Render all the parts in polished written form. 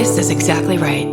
This is exactly right.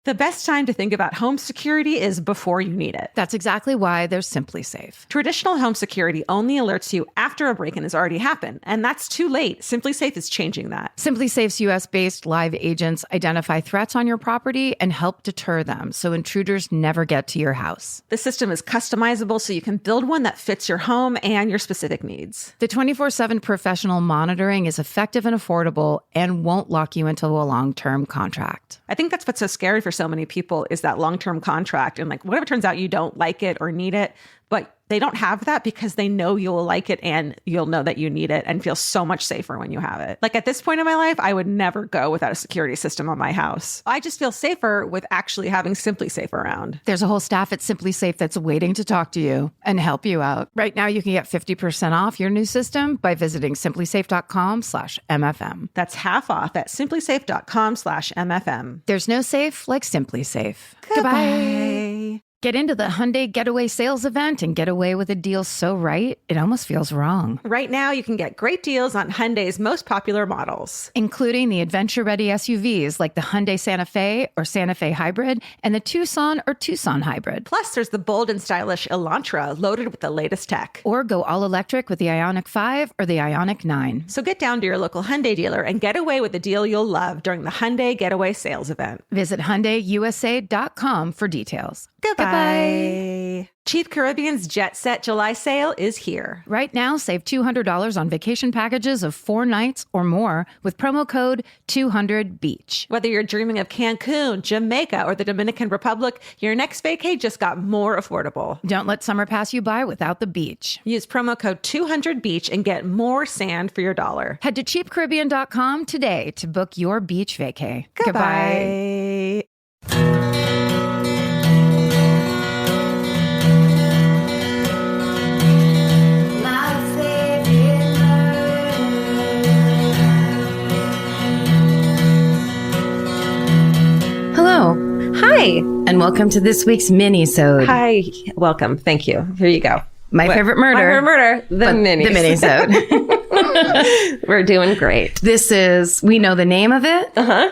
The best time to think about home security is before you need it. That's exactly why there's Simply Safe. Traditional home security only alerts you after a break-in has already happened, and that's too late. Simply Safe is changing that. Simply Safe's US-based live agents identify threats on your property and help deter them so intruders never get to your house. The system is customizable so you can build one that fits your home and your specific needs. The 24/7 professional monitoring is effective and affordable and won't lock you into a long-term contract. I think that's what's so scary for so many people is that long-term contract. And like, what if it turns out you don't like it or need it, but they don't have that because they know you'll like it and you'll know that you need it and feel so much safer when you have it. Like at this point in my life, I would never go without a security system on my house. I just feel safer with actually having Simply Safe around. There's a whole staff at Simply Safe that's waiting to talk to you and help you out. Right now, you can get 50% off your new system by visiting simplysafe.com/MFM. That's half off at simplysafe.com/MFM. There's no safe like Simply Safe. Goodbye. Get into the Hyundai Getaway Sales Event and get away with a deal so right, it almost feels wrong. Right now, you can get great deals on Hyundai's most popular models, including the adventure-ready SUVs like the Hyundai Santa Fe or Santa Fe Hybrid and the Tucson or Tucson Hybrid. Plus, there's the bold and stylish Elantra loaded with the latest tech. Or go all-electric with the Ioniq 5 or the Ioniq 9. So get down to your local Hyundai dealer and get away with a deal you'll love during the Hyundai Getaway Sales Event. Visit HyundaiUSA.com for details. Goodbye. Chief Caribbean's Jet Set July sale is here. Right now, save $200 on vacation packages of 4 nights or more with promo code 200BEACH. Whether you're dreaming of Cancun, Jamaica, or the Dominican Republic, your next vacay just got more affordable. Don't let summer pass you by without the beach. Use promo code 200BEACH and get more sand for your dollar. Head to cheapcaribbean.com today to book your beach vacay. Goodbye. Hello. Hi. And welcome to this week's Minisode. Hi. Welcome. Thank you. Here you go. My favorite murder. The Minisode. We're doing great. This is, we know the name of it.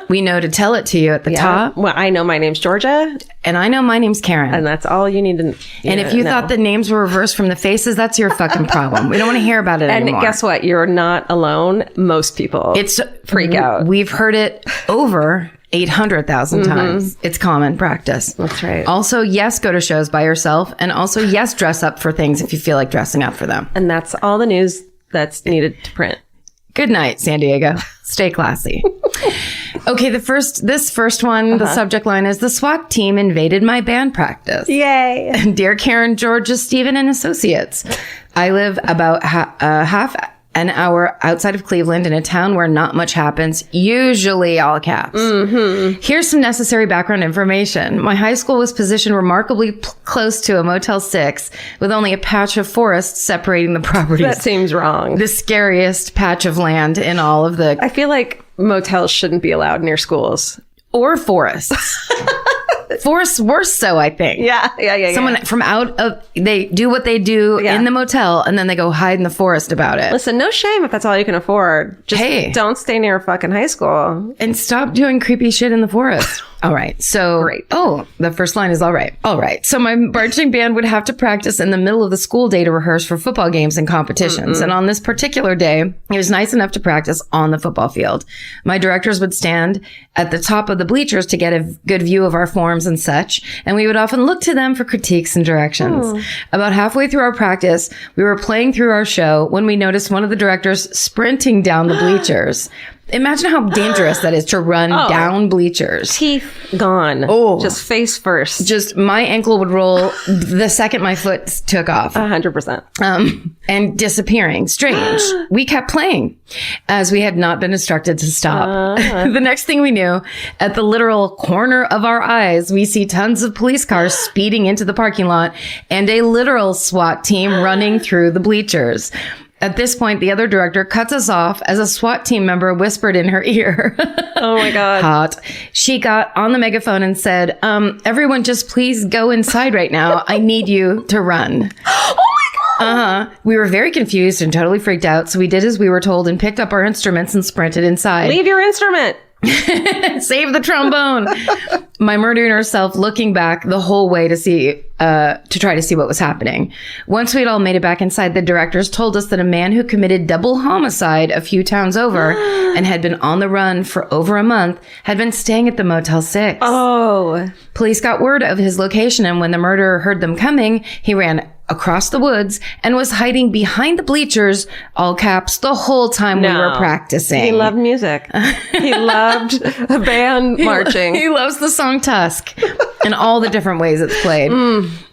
We know to tell it to you at the top. Well, I know my name's Georgia. And I know my name's Karen. And that's all you need to know. And if you thought the names were reversed from the faces, that's your fucking problem. We don't want to hear about it anymore. And guess what? You're not alone. Most people freak out. We've heard it over 800,000 times. It's common practice. That's right. Also, yes, go to shows by yourself. And also, yes, dress up for things if you feel like dressing up for them. And that's all the news that's needed to print. Good night, San Diego. Stay classy. Okay, this first one, the subject line is, the SWAT team invaded my band practice. Yay. Dear Karen, Georgia, Stephen, and Associates. I live about half an hour outside of Cleveland in a town where not much happens, usually all caps. Here's some necessary background information. My high school was positioned remarkably close to a Motel 6 with only a patch of forest separating the properties. That seems wrong. The scariest patch of land in all of the... I feel like motels shouldn't be allowed near schools. Or forests. Forests worse so, I think. Yeah. Someone from out of, they do what they do in the motel and then they go hide in the forest about it. Listen, no shame if that's all you can afford. Just don't stay near a fucking high school. And stop doing creepy shit in the forest. All right. So, Great. Oh, the first line is all right. All right. So my marching band would have to practice in the middle of the school day to rehearse for football games and competitions. And on this particular day, it was nice enough to practice on the football field. My directors would stand at the top of the bleachers to get a good view of our forms and such. And we would often look to them for critiques and directions. About halfway through our practice, we were playing through our show when we noticed one of the directors sprinting down the bleachers. Imagine how dangerous that is to run down bleachers. Teeth gone. Oh. Just face first. Just my ankle would roll the second my foot took off. 100%. And disappearing. Strange. We kept playing as we had not been instructed to stop. The next thing we knew, at the literal corner of our eyes, we see tons of police cars speeding into the parking lot and a literal SWAT team running through the bleachers. At this point, the other director cuts us off as a SWAT team member whispered in her ear. Oh my God. Hot. She got on the megaphone and said, everyone just please go inside right now. I need you to run. Oh my We were very confused and totally freaked out. So we did as we were told and picked up our instruments and sprinted inside. Leave your instrument. Save the trombone. My murdering herself looking back the whole way to try to see what was happening. Once we'd all made it back inside, the directors told us that a man who committed double homicide a few towns over and had been on the run for over a month had been staying at the Motel 6. Oh. Police got word of his location, and when the murderer heard them coming, he ran across the woods and was hiding behind the bleachers, all caps, the whole time we were practicing. He loved music. He loved a band marching. He loves the song Tusk and all the different ways it's played.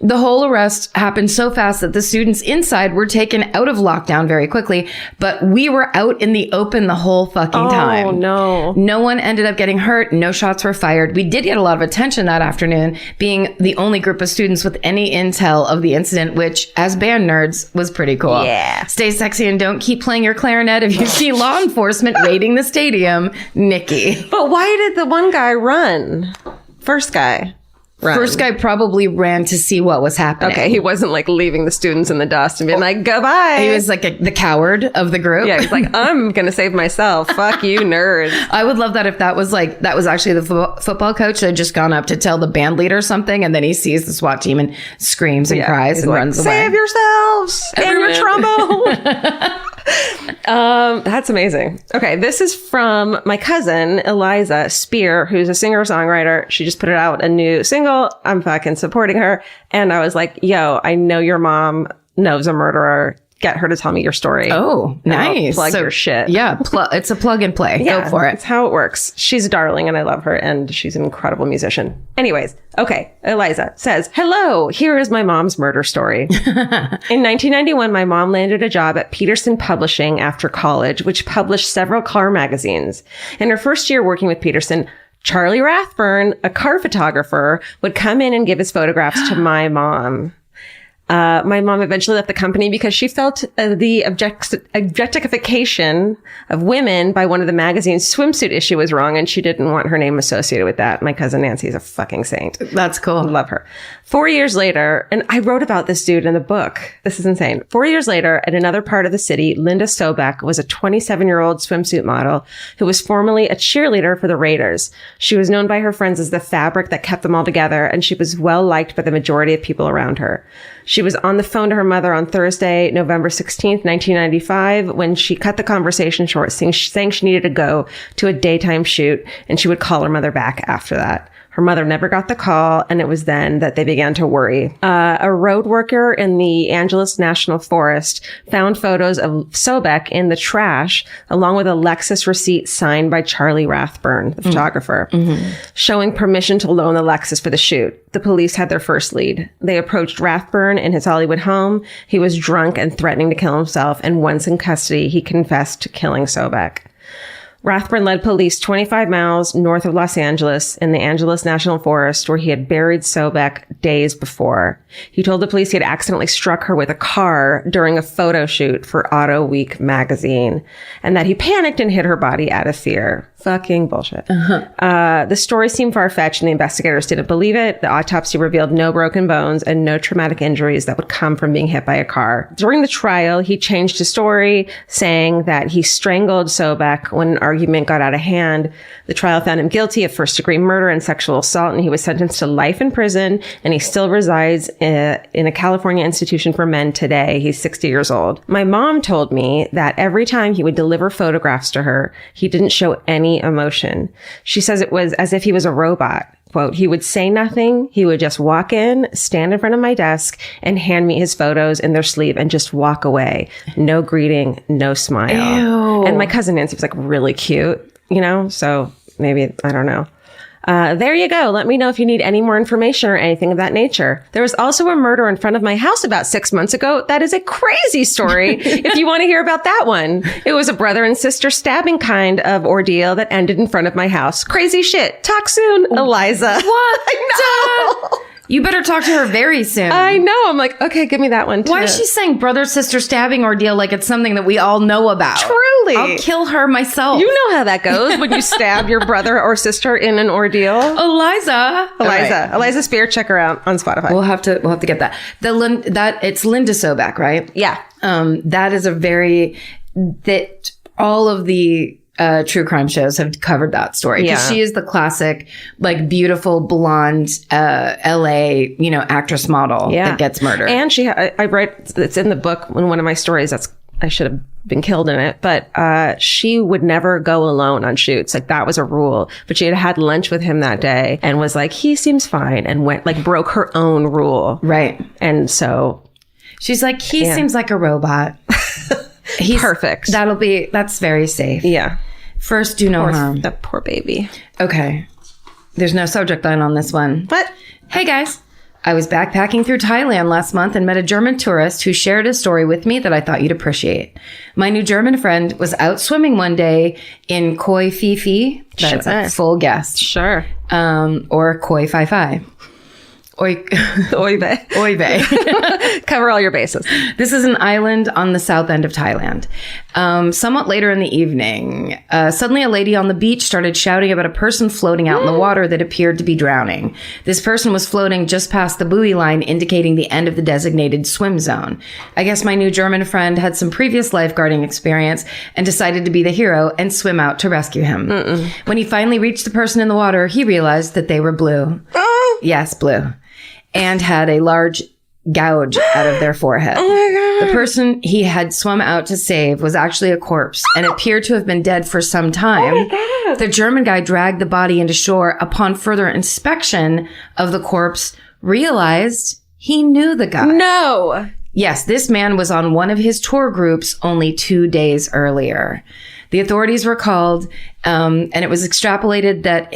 The whole arrest happened so fast that the students inside were taken out of lockdown very quickly, but we were out in the open the whole fucking time. Oh, no. No one ended up getting hurt. No shots were fired. We did get a lot of attention that afternoon, being the only group of students with any intel of the incident, which, as band nerds, was pretty cool. Yeah. Stay sexy and don't keep playing your clarinet if you see law enforcement raiding the stadium. Nikki. But why did the one guy run? First guy. Run. First guy probably ran to see what was happening. Okay, he wasn't like leaving the students in the dust and being like, goodbye. He was like the coward of the group. Yeah, he's like, I'm going to save myself. Fuck you, nerds. I would love that if that was actually the football coach that had just gone up to tell the band leader something, and then he sees the SWAT team and screams and cries and runs away. Save yourselves and your trombone. That's amazing. Okay, this is from my cousin, Eliza Spear, who's a singer-songwriter. She just put out a new single. I'm fucking supporting her. And I was like, yo, I know your mom knows a murderer. Get her to tell me your story. Oh, nice. Plug your shit. Yeah, it's a plug and play. Yeah, go for it. That's how it works. She's a darling and I love her, and she's an incredible musician. Anyways, okay, Eliza says, hello, here is my mom's murder story. In 1991, my mom landed a job at Peterson Publishing after college, which published several car magazines. In her first year working with Peterson, Charlie Rathburn, a car photographer, would come in and give his photographs to my mom. My mom eventually left the company because she felt the objectification of women by one of the magazine's swimsuit issue was wrong, and she didn't want her name associated with that. My cousin Nancy is a fucking saint. That's cool. Love her. 4 years later, and I wrote about this dude in the book. This is insane. 4 years later, at another part of the city, Linda Sobek was a 27-year-old swimsuit model who was formerly a cheerleader for the Raiders. She was known by her friends as the fabric that kept them all together, and she was well liked by the majority of people around her. She was on the phone to her mother on Thursday, November 16th, 1995, when she cut the conversation short, saying she needed to go to a daytime shoot, and she would call her mother back after that. Her mother never got the call, and it was then that they began to worry. A road worker in the Angeles National Forest found photos of Sobek in the trash, along with a Lexus receipt signed by Charlie Rathburn, the photographer, showing permission to loan the Lexus for the shoot. The police had their first lead. They approached Rathburn in his Hollywood home. He was drunk and threatening to kill himself, and once in custody, he confessed to killing Sobek. Rathburn led police 25 miles north of Los Angeles in the Angeles National Forest, where he had buried Sobek days before. He told the police he had accidentally struck her with a car during a photo shoot for Auto Week magazine, and that he panicked and hid her body out of fear. Fucking bullshit. The story seemed far-fetched, and the investigators didn't believe it. The autopsy revealed no broken bones and no traumatic injuries that would come from being hit by a car. During the trial, he changed his story, saying that he strangled Sobek when an argument got out of hand. The trial found him guilty of first-degree murder and sexual assault, and he was sentenced to life in prison, and he still resides in a California institution for men today. He's 60 years old. My mom told me that every time he would deliver photographs to her, he didn't show any emotion. She says it was as if he was a robot. Quote, he would say nothing. He would just walk in, stand in front of my desk, and hand me his photos in their sleeve and just walk away. No greeting, no smile. Ew. And my cousin Nancy was like really cute, you know? So maybe, I don't know. There you go. Let me know if you need any more information or anything of that nature. There was also a murder in front of my house about 6 months ago. That is a crazy story. If you want to hear about that one, it was a brother and sister stabbing kind of ordeal that ended in front of my house. Crazy shit. Talk soon, Eliza. What? I know. You better talk to her very soon. I know. I'm like, okay, give me that one too. Why is she saying brother-sister stabbing ordeal like it's something that we all know about? Truly. I'll kill her myself. You know how that goes when you stab your brother or sister in an ordeal. Eliza. Eliza Spear, check her out on Spotify. We'll have to get that. It's Linda Sobek, right? Yeah. That is that all of the true crime shows have covered that story because she is the classic, like, beautiful blonde LA, actress model that gets murdered. And I write, it's in the book in one of my stories. I should have been killed in it, but she would never go alone on shoots. Like, that was a rule. But she had lunch with him that day and was like, he seems fine, and broke her own rule. Right. And so she's like, he seems like a robot. He's perfect. That's very safe. Yeah. First, do no harm. That poor baby. Okay. There's no subject line on this one. But hey, guys. I was backpacking through Thailand last month and met a German tourist who shared a story with me that I thought you'd appreciate. My new German friend was out swimming one day in Koi Phi Phi. That's a full guess. Sure. Or Koi Phi Phi. Oive. Cover all your bases. This is an island on the south end of Thailand. Somewhat later in the evening, suddenly a lady on the beach started shouting about a person floating out in the water that appeared to be drowning. This person was floating just past the buoy line, indicating the end of the designated swim zone. I guess my new German friend had some previous lifeguarding experience and decided to be the hero and swim out to rescue him. When he finally reached the person in the water, he realized that they were blue. Yes, blue. And had a large gouge out of their forehead. Oh my God. The person he had swum out to save was actually a corpse and appeared to have been dead for some time. Oh my God. The German guy dragged the body into shore. Upon further inspection of the corpse, realized he knew the guy. No. Yes, this man was on one of his tour groups only 2 days earlier. The authorities were called, and it was extrapolated that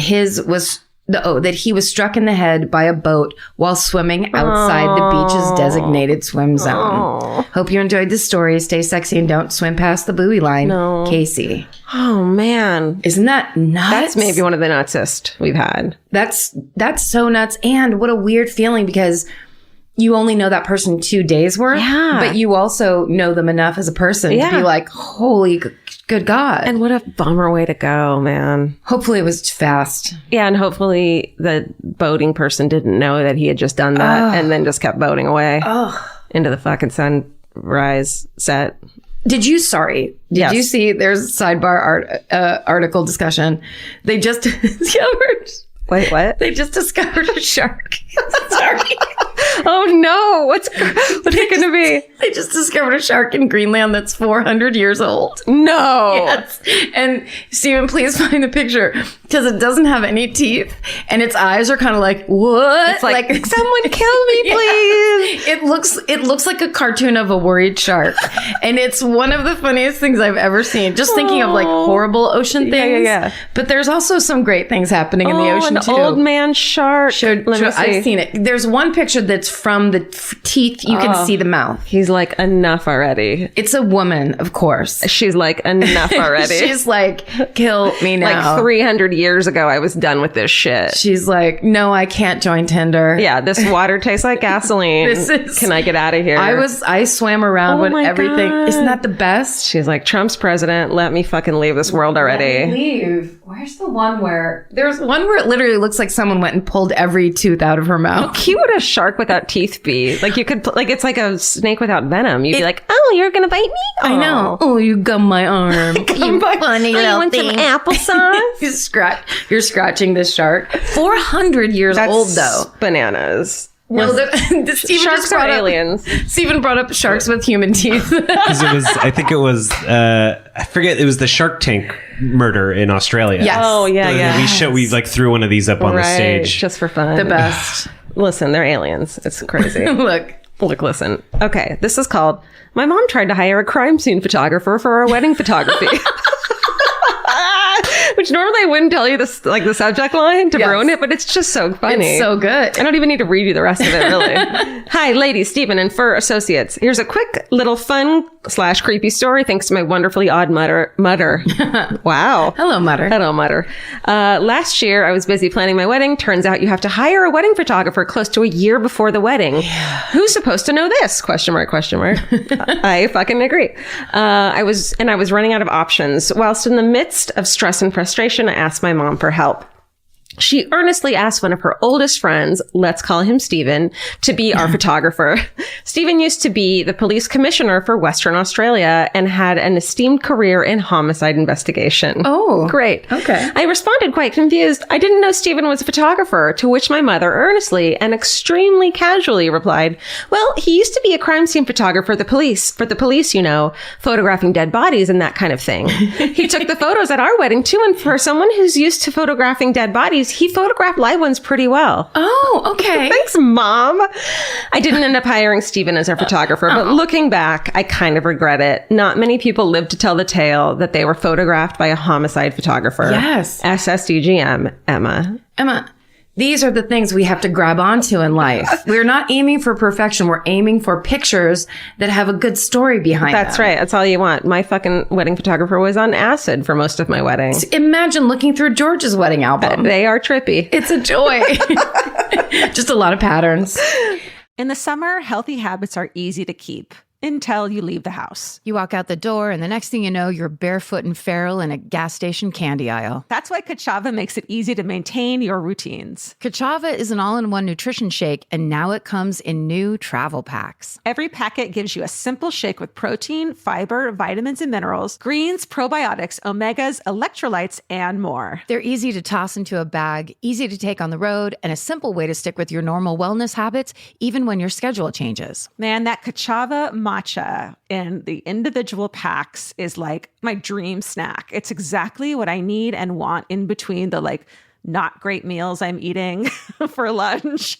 that he was struck in the head by a boat while swimming outside the beach's designated swim zone. Hope you enjoyed this story. Stay sexy and don't swim past the buoy line. No. Casey. Oh, man. Isn't that nuts? That's maybe one of the nutsest we've had. That's so nuts. And what a weird feeling, because you only know that person 2 days worth, but you also know them enough as a person to be like, holy good God. And what a bummer way to go, man. Hopefully it was fast. Yeah, and hopefully the boating person didn't know that he had just done that and then just kept boating away into the fucking sunrise set. Did you see, there's a sidebar article discussion. They just discovered... Wait, what? They just discovered a shark. Sorry. Oh no! What's it going to be? They just discovered a shark in Greenland that's 400 years old. No. Yes. And Steven, please find the picture, because it doesn't have any teeth and its eyes are kind of like, what? It's like someone kill me, please. It looks like a cartoon of a worried shark, and it's one of the funniest things I've ever seen. Just thinking of like horrible ocean things. Yeah. But there's also some great things happening in the ocean too. An old man shark. I've seen it. There's one picture that's from the teeth. You can see the mouth. He's like, enough already. It's a woman, of course. She's like, enough already. She's like, kill me now. Like 300 years ago, I was done with this shit. She's like, no, I can't join Tinder. Yeah, this water tastes like gasoline. Can I get out of here? I swam around when everything. God. Isn't that the best? She's like, Trump's president. Let me fucking leave this world already. Let me leave. Where's the one where... There's one where it literally looks like someone went and pulled every tooth out of her mouth. How cute would a shark without teeth be? Like, you could... Like, it's like a snake without venom. You'd be like, oh, you're gonna bite me? Oh. I know. Oh, you gum my arm. You funny little you want thing. Some applesauce? You're scratching this shark. 400 years old, though. Bananas. No, sharks are aliens. Steven brought up sharks with human teeth. Because I forget, it was the Shark Tank murder in Australia. Yes. Oh, yeah. We like threw one of these up on the stage. Just for fun. The best. Listen, they're aliens. It's crazy. Look, listen. Okay, this is called, my mom tried to hire a crime scene photographer for our wedding photography. Which normally I wouldn't tell you this, like the subject line to ruin it, but it's just so funny. It's so good. I don't even need to read you the rest of it, really. Hi, ladies, Stephen and Fur Associates. Here's a quick little fun / creepy story thanks to my wonderfully odd mutter. Wow. Hello, Mutter. Hello, Mutter. Last year, I was busy planning my wedding. Turns out you have to hire a wedding photographer close to a year before the wedding. Yeah. Who's supposed to know this? ? I fucking agree. I was running out of options. Whilst in the midst of stress and frustration, I asked my mom for help. She earnestly asked one of her oldest friends, let's call him Stephen, to be our photographer. Stephen used to be the police commissioner for Western Australia and had an esteemed career in homicide investigation. Oh, great. Okay. I responded quite confused. I didn't know Stephen was a photographer, to which my mother earnestly and extremely casually replied, well, he used to be a crime scene photographer for the police, you know, photographing dead bodies and that kind of thing. He took the photos at our wedding too, and for someone who's used to photographing dead bodies, he photographed live ones pretty well. Oh, okay. Thanks, Mom. I didn't end up hiring Stephen as our photographer, but looking back, I kind of regret it. Not many people lived to tell the tale that they were photographed by a homicide photographer. Yes. SSDGM, Emma. Emma, these are the things we have to grab onto in life. We're not aiming for perfection. We're aiming for pictures that have a good story behind them. That's right. That's all you want. My fucking wedding photographer was on acid for most of my wedding. Imagine looking through George's wedding album. They are trippy. It's a joy. Just a lot of patterns. In the summer, healthy habits are easy to keep until you leave the house. You walk out the door, and the next thing you know, you're barefoot and feral in a gas station candy aisle. That's why Kachava makes it easy to maintain your routines. Kachava is an all-in-one nutrition shake, and now it comes in new travel packs. Every packet gives you a simple shake with protein, fiber, vitamins and minerals, greens, probiotics, omegas, electrolytes, and more. They're easy to toss into a bag, easy to take on the road, and a simple way to stick with your normal wellness habits, even when your schedule changes. Man, that Kachava matcha in the individual packs is like my dream snack. It's exactly what I need and want in between the not great meals I'm eating for lunch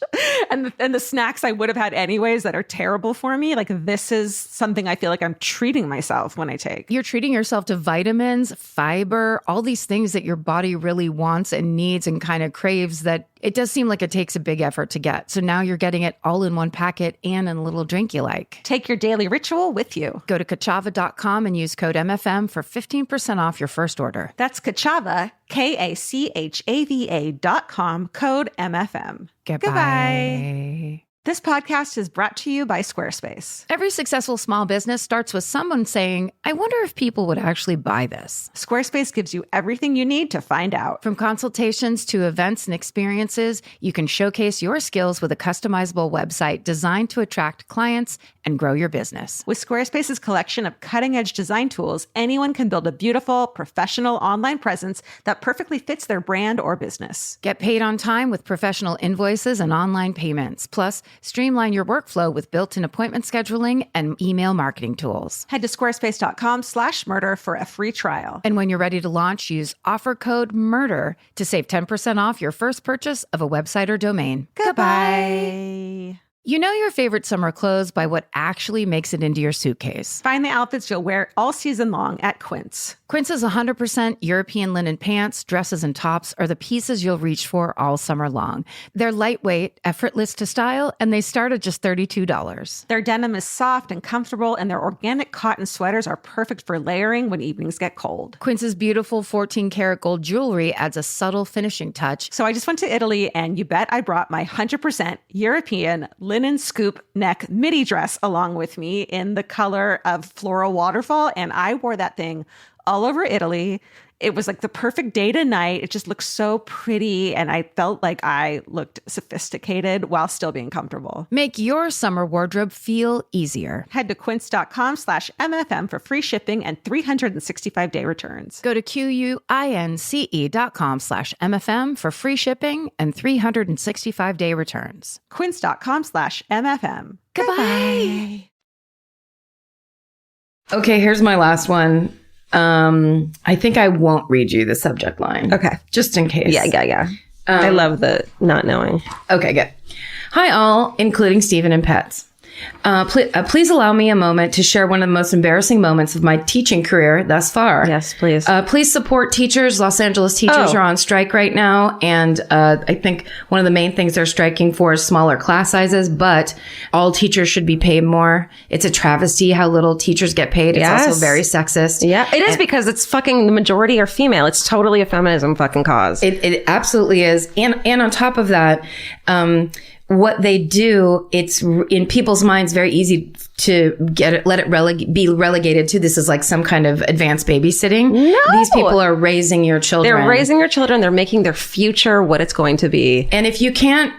and the snacks I would have had anyways that are terrible for me. Like, this is something I feel like I'm treating myself when I take. You're treating yourself to vitamins, fiber, all these things that your body really wants and needs and kind of craves that it does seem like it takes a big effort to get. So now you're getting it all in one packet and in a little drink you like. Take your daily ritual with you. Go to Kachava.com and use code MFM for 15% off your first order. That's Kachava, KACHAVA.com, code MFM. Goodbye. This podcast is brought to you by Squarespace. Every successful small business starts with someone saying, I wonder if people would actually buy this. Squarespace gives you everything you need to find out. From consultations to events and experiences, you can showcase your skills with a customizable website designed to attract clients and grow your business. With Squarespace's collection of cutting-edge design tools, anyone can build a beautiful, professional online presence that perfectly fits their brand or business. Get paid on time with professional invoices and online payments. Plus, streamline your workflow with built-in appointment scheduling and email marketing tools. Head to squarespace.com/murder for a free trial. And when you're ready to launch, use offer code MURDER to save 10% off your first purchase of a website or domain. Goodbye. You know your favorite summer clothes by what actually makes it into your suitcase. Find the outfits you'll wear all season long at Quince. Quince's 100% European linen pants, dresses, and tops are the pieces you'll reach for all summer long. They're lightweight, effortless to style, and they start at just $32. Their denim is soft and comfortable, and their organic cotton sweaters are perfect for layering when evenings get cold. Quince's beautiful 14-karat gold jewelry adds a subtle finishing touch. So I just went to Italy, and you bet I brought my 100% European linen scoop neck midi dress along with me in the color of floral waterfall, and I wore that thing all over Italy. It was like the perfect day to night. It just looked so pretty, and I felt like I looked sophisticated while still being comfortable. Make your summer wardrobe feel easier. Head to quince.com/MFM for free shipping and 365-day returns. Go to QUINCE.com/MFM for free shipping and 365-day returns. Quince.com/MFM. Goodbye. Okay, here's my last one. I think I won't read you the subject line. Okay. Just in case. Yeah. I love the not knowing. Okay, good. Hi all, including Stephen and pets. Please allow me a moment to share one of the most embarrassing moments of my teaching career thus far. Yes, please. Please support teachers. Los Angeles teachers are on strike right now. And I think one of the main things they're striking for is smaller class sizes, but all teachers should be paid more. It's a travesty how little teachers get paid. It's also very sexist. Yeah, it is because it's fucking the majority are female. It's totally a feminism fucking cause. It absolutely is. And on top of that, what they do, it's in people's minds very easy to let it be relegated to this is like some kind of advanced babysitting. No. These people are raising your children. They're raising your children. They're making their future what it's going to be. And if you can't,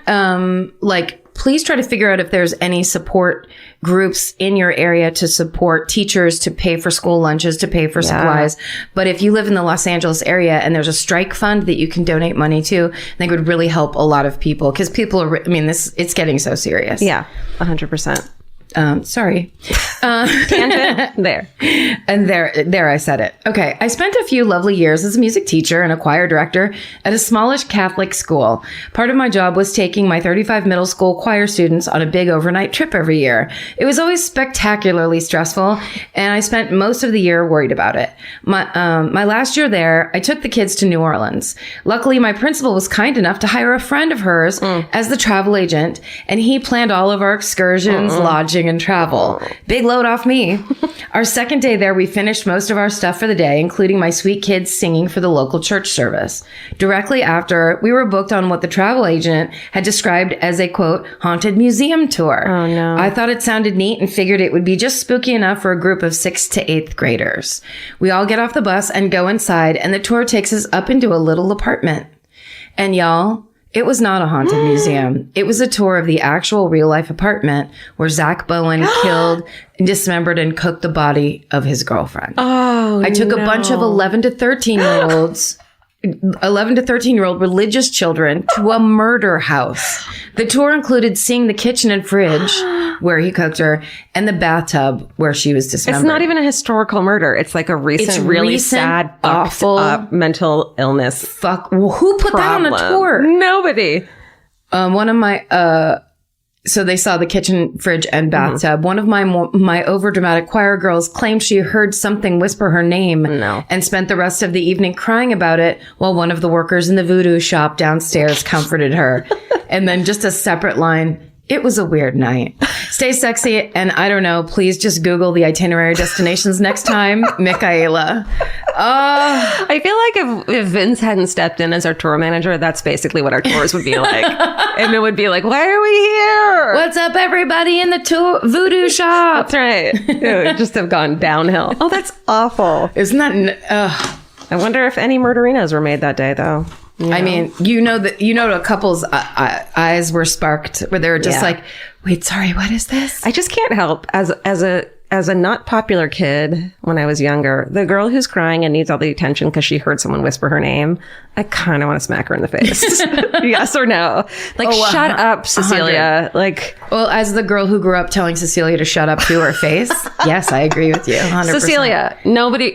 please try to figure out if there's any support groups in your area to support teachers, to pay for school lunches, to pay for supplies. But if you live in the Los Angeles area and there's a strike fund that you can donate money to, I think it would really help a lot of people because people are, it's getting so serious. Yeah, 100%. Sorry. Tangent. There. And there I said it. Okay. I spent a few lovely years as a music teacher and a choir director at a smallish Catholic school. Part of my job was taking my 35 middle school choir students on a big overnight trip every year. It was always spectacularly stressful, and I spent most of the year worried about it. My last year there, I took the kids to New Orleans. Luckily, my principal was kind enough to hire a friend of hers as the travel agent, and he planned all of our excursions, lodging, and travel. Big load off me. Our second day there, we finished most of our stuff for the day, including my sweet kids singing for the local church service. Directly after, we were booked on what the travel agent had described as a, quote, haunted museum tour. Oh, no. I thought it sounded neat and figured it would be just spooky enough for a group of 6th to 8th graders. We all get off the bus and go inside, and the tour takes us up into a little apartment. And y'all, it was not a haunted museum. It was a tour of the actual real-life apartment where Zach Bowen killed, dismembered, and cooked the body of his girlfriend. Oh, I took a bunch of 11 to 13-year-olds 11 to 13-year-old religious children to a murder house. The tour included seeing the kitchen and fridge where he cooked her and the bathtub where she was dismembered. It's not even a historical murder. It's like a really sad, awful mental illness. Fuck. Well, who put that on a tour? Nobody. One of my, so they saw the kitchen, fridge, and bathtub. One of my overdramatic choir girls claimed she heard something whisper her name and spent the rest of the evening crying about it while one of the workers in the voodoo shop downstairs comforted her. And then just a separate line, it was a weird night. Stay sexy, and I don't know, please just Google the itinerary destinations next time. Michaela. I feel like if Vince hadn't stepped in as our tour manager, that's basically what our tours would be like. And it would be like, why are we here? What's up, everybody in the voodoo shop? That's right. It would just have gone downhill. Oh, that's awful. Isn't that... I wonder if any murderinos were made that day, though. Yeah. I mean, a couple's eyes were sparked where they were just like, wait, sorry, what is this? I just can't help as a not popular kid when I was younger, the girl who's crying and needs all the attention because she heard someone whisper her name, I kind of want to smack her in the face. Yes or no? Like, shut up, Cecilia. 100. Like, well, as the girl who grew up telling Cecilia to shut up to her face, yes, I agree with you. 100%. Cecilia,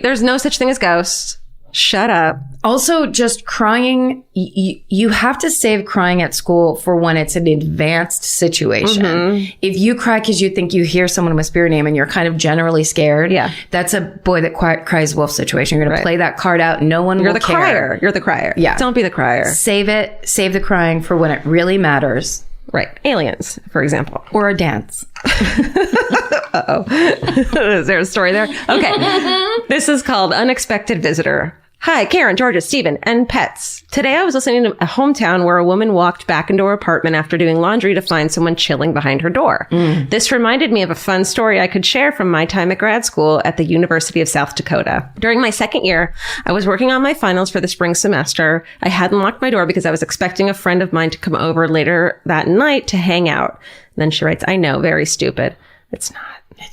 there's no such thing as ghosts. Shut up. Also, just crying, you have to save crying at school for when it's an advanced situation. Mm-hmm. If you cry because you think you hear someone whisper your name and you're kind of generally scared, that's a boy that cries wolf situation. You're going to play that card out. No one will care. You're the crier. Yeah. Don't be the crier. Save it. Save the crying for when it really matters. Right. Aliens, for example. Or a dance. Uh-oh. Is there a story there? Okay. This is called Unexpected Visitor. Hi, Karen, Georgia, Stephen, and pets. Today I was listening to a hometown where a woman walked back into her apartment after doing laundry to find someone chilling behind her door. This reminded me of a fun story I could share from my time at grad school at the University of South Dakota. During my second year, I was working on my finals for the spring semester. I hadn't locked my door because I was expecting a friend of mine to come over later that night to hang out. And then she writes, I know, very stupid. It's not.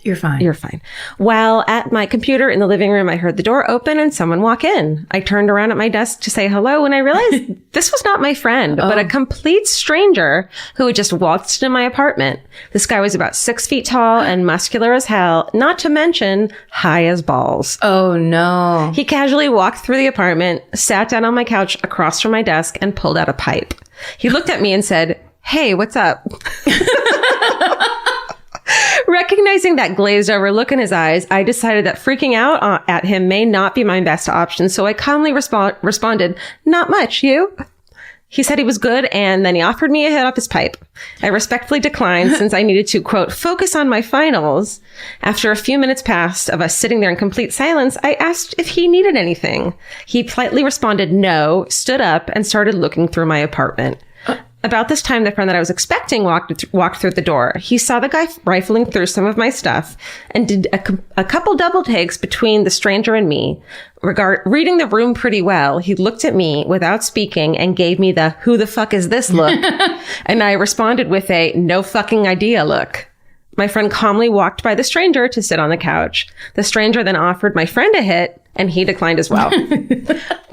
You're fine. You're fine. While at my computer in the living room, I heard the door open and someone walk in. I turned around at my desk to say hello and I realized this was not my friend, but a complete stranger who had just waltzed into my apartment. This guy was about 6 feet tall and muscular as hell, not to mention high as balls. Oh, no. He casually walked through the apartment, sat down on my couch across from my desk and pulled out a pipe. He looked at me and said, hey, what's up? Recognizing that glazed over look in his eyes, I decided that freaking out at him may not be my best option. So I calmly responded, "Not much, you?" He said he was good, and then he offered me a hit off his pipe. I respectfully declined since I needed to, quote, focus on my finals. After a few minutes passed of us sitting there in complete silence, I asked if he needed anything. He politely responded no, stood up, and started looking through my apartment. About this time, the friend that I was expecting walked through the door. He saw the guy rifling through some of my stuff and did a couple double takes between the stranger and me. Reading the room pretty well, he looked at me without speaking and gave me the "who the fuck is this" look. And I responded with a "no fucking idea" look. My friend calmly walked by the stranger to sit on the couch. The stranger then offered my friend a hit, and he declined as well.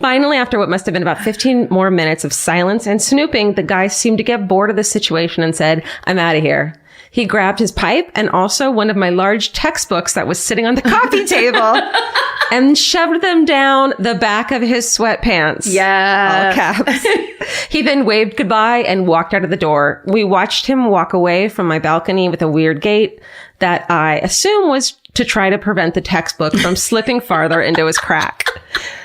Finally, after what must have been about 15 more minutes of silence and snooping, the guy seemed to get bored of the situation and said, "I'm out of here." He grabbed his pipe and also one of my large textbooks that was sitting on the coffee table and shoved them down the back of his sweatpants. Yeah. All caps. He then waved goodbye and walked out of the door. We watched him walk away from my balcony with a weird gait that I assume was to try to prevent the textbook from slipping farther into his crack.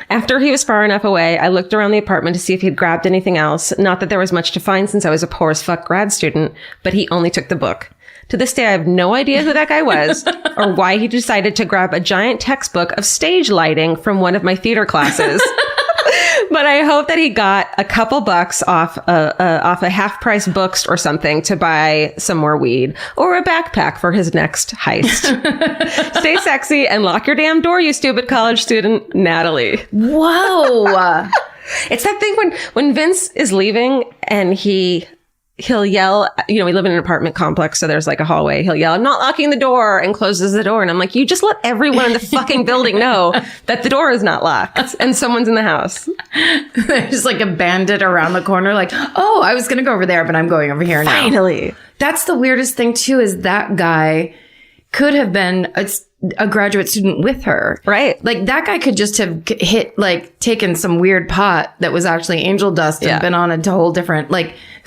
After he was far enough away, I looked around the apartment to see if he'd grabbed anything else. Not that there was much to find since I was a poor as fuck grad student, but he only took the book. To this day, I have no idea who that guy was or why he decided to grab a giant textbook of stage lighting from one of my theater classes. But I hope that he got a couple bucks off a half-price books or something to buy some more weed or a backpack for his next heist. Stay sexy and lock your damn door, you stupid college student, Natalie. Whoa. It's that thing when Vince is leaving and he'll yell, we live in an apartment complex, so there's like a hallway. He'll yell, "I'm not locking the door," and closes the door. And I'm like, you just let everyone in the fucking building know that the door is not locked and someone's in the house. There's like a bandit around the corner, like, "Oh, I was going to go over there, but I'm going over here now." Finally. That's the weirdest thing too, is that guy could have been a graduate student with her. Right. Like that guy could just have taken some weird pot that was actually angel dust and been on a whole different,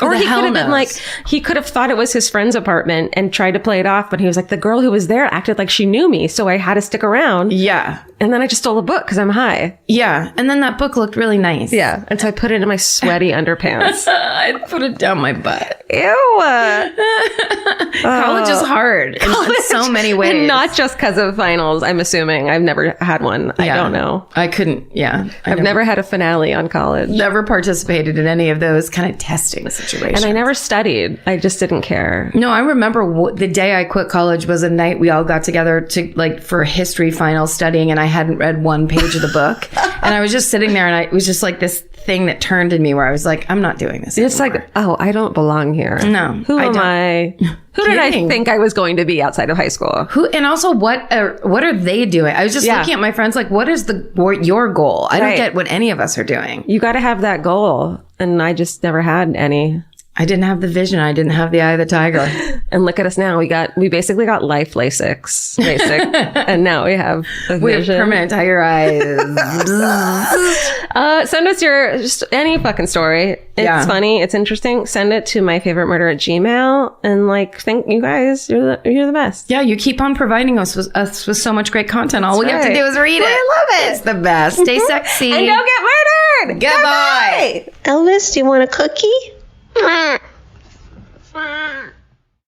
or he could have been he could have thought it was his friend's apartment and tried to play it off, but he was like, the girl who was there acted like she knew me, so I had to stick around. Yeah. And then I just stole a book because I'm high. Yeah. And then that book looked really nice. Yeah. And so I put it in my sweaty underpants. I put it down my butt. Ew. College is hard in so many ways. And not just because of finals, I'm assuming. I've never had one. I don't know. I couldn't. Yeah. I've never had a finale on college. Never participated in any of those kind of testing situations. And I never studied. I just didn't care. No, I remember the day I quit college was a night we all got together to for history final studying, and I hadn't read one page of the book. And I was just sitting there, and it was just like this thing that turned in me where I was like, I'm not doing this It's anymore. like, oh, I don't belong here. No. Who am I? Who did I think I was going to be outside of high school? And also, what are they doing? I was just looking at my friends like, what is your goal? I don't get what any of us are doing. You got to have that goal. And I just never had any. I didn't have the vision. I didn't have the eye of the tiger. And look at us now. We basically got life LASIK. And now we have a We have vision. permanent tiger eyes. Send us just any fucking story. It's funny. It's interesting. Send it to myfavoriteMurder@gmail.com and thank you guys. You're the best. Yeah, you keep on providing us with so much great content. All we have to do is read it. I love it. It's the best. Stay sexy. And don't get murdered. Goodbye. Elvis, do you want a cookie?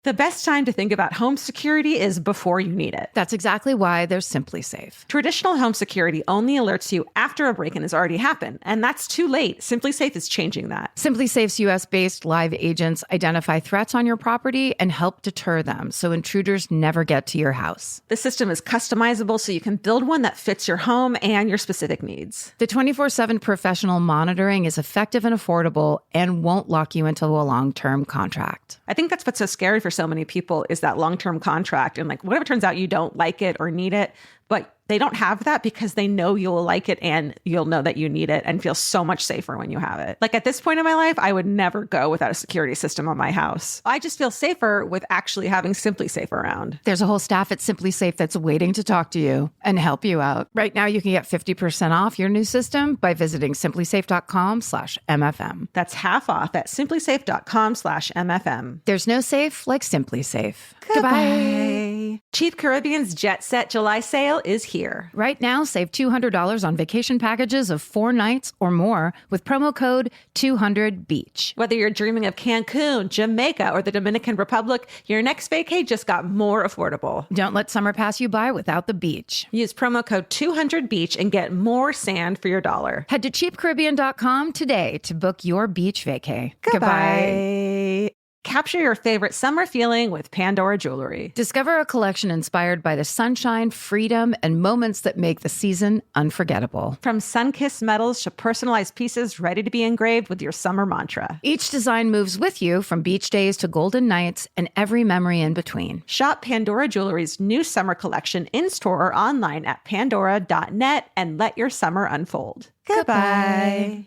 The best time to think about home security is before you need it. That's exactly why there's Simply Safe. Traditional home security only alerts you after a break-in has already happened, and that's too late. Simply Safe is changing that. Simply Safe's US-based live agents identify threats on your property and help deter them so intruders never get to your house. The system is customizable so you can build one that fits your home and your specific needs. The 24/7 professional monitoring is effective and affordable and won't lock you into a long-term contract. I think that's what's so scary for so many people is that long-term contract. And what if it turns out you don't like it or need it, but they don't have that because they know you'll like it and you'll know that you need it and feel so much safer when you have it. Like at this point in my life, I would never go without a security system on my house. I just feel safer with actually having Simply Safe around. There's a whole staff at Simply Safe that's waiting to talk to you and help you out. Right now, you can get 50% off your new system by visiting simplysafe.com/MFM. That's half off at simplysafe.com/MFM. There's no safe like Simply Safe. Goodbye. Cheap Caribbean's Jet Set July sale is here. Right now, save $200 on vacation packages of 4 nights or more with promo code 200BEACH. Whether you're dreaming of Cancun, Jamaica, or the Dominican Republic, your next vacay just got more affordable. Don't let summer pass you by without the beach. Use promo code 200BEACH and get more sand for your dollar. Head to cheapcaribbean.com today to book your beach vacay. Goodbye. Capture your favorite summer feeling with Pandora Jewelry. Discover a collection inspired by the sunshine, freedom, and moments that make the season unforgettable. From sun-kissed metals to personalized pieces ready to be engraved with your summer mantra. Each design moves with you from beach days to golden nights and every memory in between. Shop Pandora Jewelry's new summer collection in-store or online at pandora.net and let your summer unfold. Goodbye.